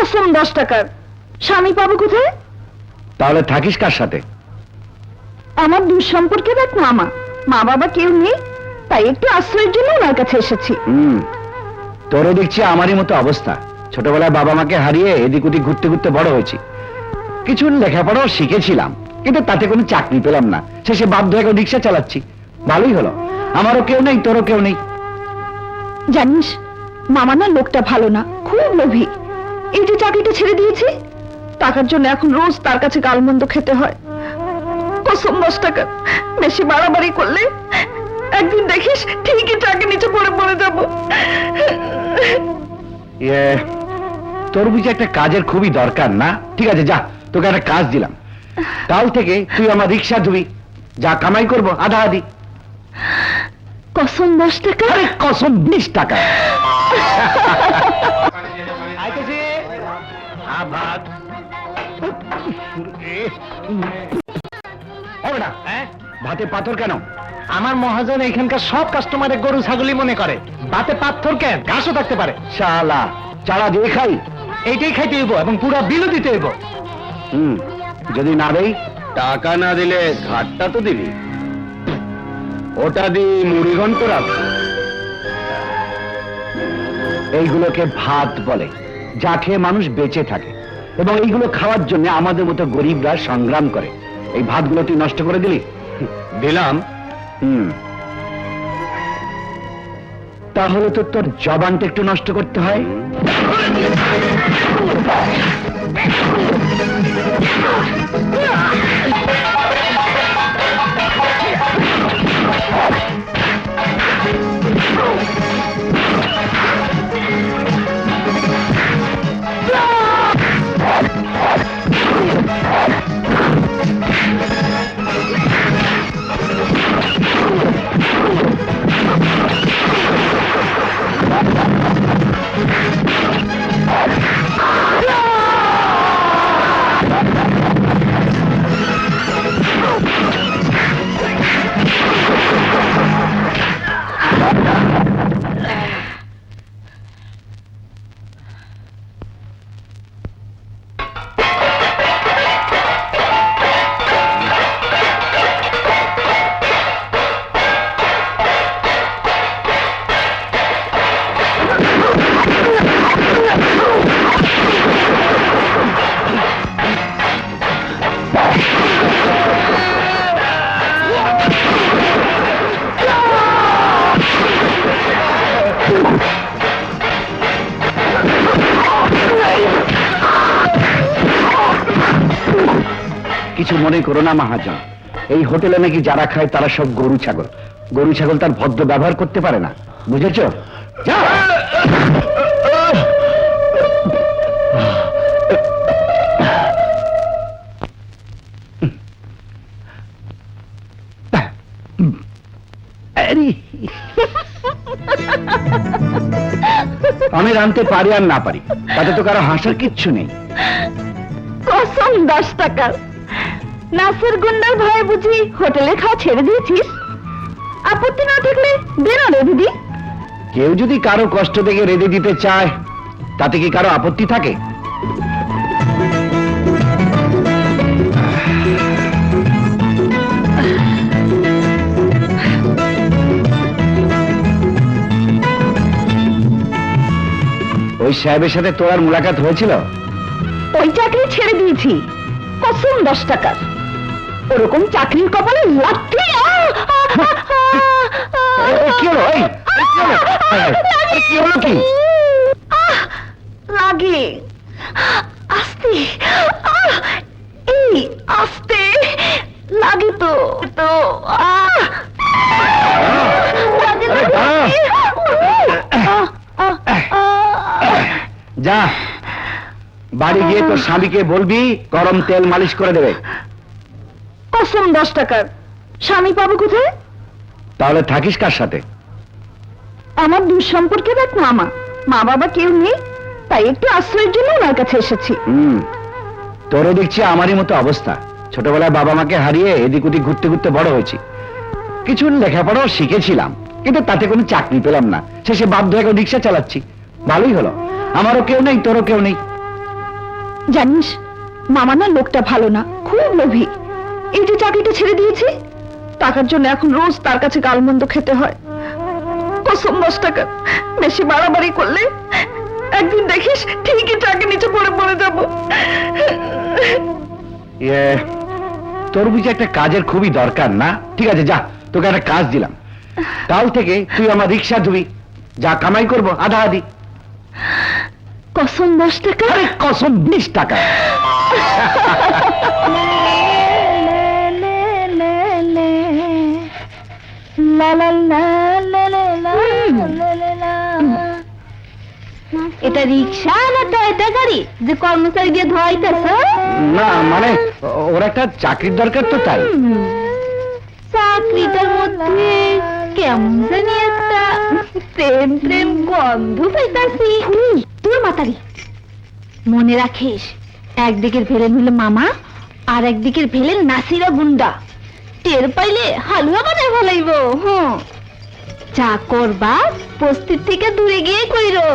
কসম 10 টাকার। স্বামী পাবো কোথায়? তাহলে থাকিস কার সাথে? আমার দূর সম্পর্কের এক মামা, মা বাবা কেউ নেই, তাই একটু আশ্রয়ের জন্য ওনার কাছে এসেছি। তোরও দেখছি আমারই মতো অবস্থা। ছোটবেলায় বাবা মাকে হারিয়ে এদিক ওদিক ঘুরতে ঘুরতে বড় হয়েছি। কিছু লেখাপড়াও শিখেছিলাম, কিন্তু তাতে কোনো চাকরি পেলাম না। শেষে বাধ্য হয়ে রিক্সা চালাচ্ছি। ভালোই হলো, আমারও কেউ নেই, তোরও কেউ নেই। জানিস, মামা না লোকটা ভালো না, খুব লোভী। এই যে চাকরিটা ছেড়ে দিয়েছি, টাকার জন্য এখন রোজ তার কাছে গালমন্দ খেতে হয়। কসম 10 টাকা, বেশি বাড়াবাড়ি করলে একদিন দেখিস ঠিকই চাকরি নিচে পড়ে যাব। তোর বুঝি একটা কাজের খুবই দরকার না? ঠিক আছে, যা, তোকে একটা কাজ দিলাম। কাল থেকে তুই আমার রিক্সা ধুবি, যা কামাই করবো আধা আধি। কসম 10 টাকা? আরে কসম 20 টাকা। ভাতে পাথর কেন? আমার মহাজন এখানকার সব কাস্টমারের গরু ছাগলি মনে করে। ভাতে পাথর কেন? ঘাসও থাকতে পারে। শালা চারা দিয়ে খাই? এইটাই খাইতে হইব এবং পুরা বিলও দিতে হইব। যদি না দেই? টাকা না দিলে ঘাটটা তো দিবি। ওটা দিয়ে মুড়ি ঘন্ট রাখ। এইগুলোকে ভাত বলে, যা খেয়ে মানুষ বেঁচে থাকে, এবং এইগুলো খাওয়ার জন্য আমাদের মতো গরিবরা সংগ্রাম করে। এই ভাতগুলো তুই নষ্ট করে দিলি? দিলাম। তাহলে তো তোর জবানটা একটু নষ্ট করতে হয়। কিছু মনে করো না মহাজন, এই হোটেলে নাকি যারা খায় তারা সব গরু ছাগল। গরু ছাগল তার ভদ্র ব্যবহার করতে পারে না, বুঝেছ? আমি রাঁধতে পারি আর না পারি, তাতে তো কারো হাসার কিচ্ছু নেই। কসম 10 টাকা। নাসের গুন্ডার ভয়ে বুঝি হোটেলে খাওয়া ছেড়ে দিয়েছিস? আপত্তি না থাকলে দে না রে দিদি। কেউ যদি কারো কষ্ট দেখে রেঁধে দিতে চায়, তাতে কি কারো আপত্তি থাকে? ওই সাহেবের সাথে তোর আর মুলাকাত হয়েছিল? ওই চাকরি ছেড়ে দিয়েছি, কসম 10 টাকা। ওরকম চাকরির কপালে লাগতে কি হলো? কি হলো? কি লাগে? আস্তে এই আস্তে লাগে তো তো যা, বাড়ি গিয়ে তোর স্বামীকে বলবি গরম তেল মালিশ করে দেবে। কসম 10 টাকার। স্বামী পাবো কোথায়? তাহলে থাকিস কার সাথে? আমার দূর সম্পর্কের এক মামা, মা বাবা কেউ নেই, তাই একটু আশ্রয়ের জন্য ওনার কাছে এসেছি। তোরও দেখছি আমারই মতো অবস্থা। ছোটবেলায় বাবা মাকে হারিয়ে এদিক ওদিক ঘুরতে ঘুরতে বড় হয়েছি। কিছু লেখাপড়াও শিখেছিলাম, কিন্তু তাতে কোনো চাকরি পেলাম না। শেষে বাধ্য হয়ে রিক্সা চালাচ্ছি। ভালোই হলো, আমারও কেউ নেই, তোরও কেউ নেই। জানিস মামা না লোকটা ভালো না, খুব লোভী। এই যে চাকরিটা ছেড়ে দিয়েছি, টাকার জন্য এখন রোজ তার কাছে গালমন্দ খেতে হয়। কসম 10 টাকা, বেশি বাড়াবাড়ি করলে একদিন দেখিস ঠিকই চাকরি নিচে পড়ে যাব। তোর বুঝি একটা কাজের খুবই দরকার না? ঠিক আছে, যা, তোকে একটা কাজ দিলাম। কাল থেকে তুই আমার রিক্সা ধুবি, যা কামাই করবো আধা আধি। কসম 10 টাকা? আরে কসম 20 টাকা। এটা রিক্সা না টয়টা গাড়ি যে কর্মচারী দিয়ে ধোয়াইতেছ? না মানে ওর একটা চাকরির দরকার তো, তাই। চাকরিটার মধ্যে কেমন জানি একটা প্রেম প্রেম গন্ধ পাইতাছি। তোর মাতারি, মনে রাখিস, একদিকের ভেলেন হলো মামা, আর একদিকের ভেলেন নাসিরা গুন্ডা। টের পাইলে হালুয়া বানায় ফেলাইব। যা করবা বস্তির থেকে দূরে গিয়ে কইরো।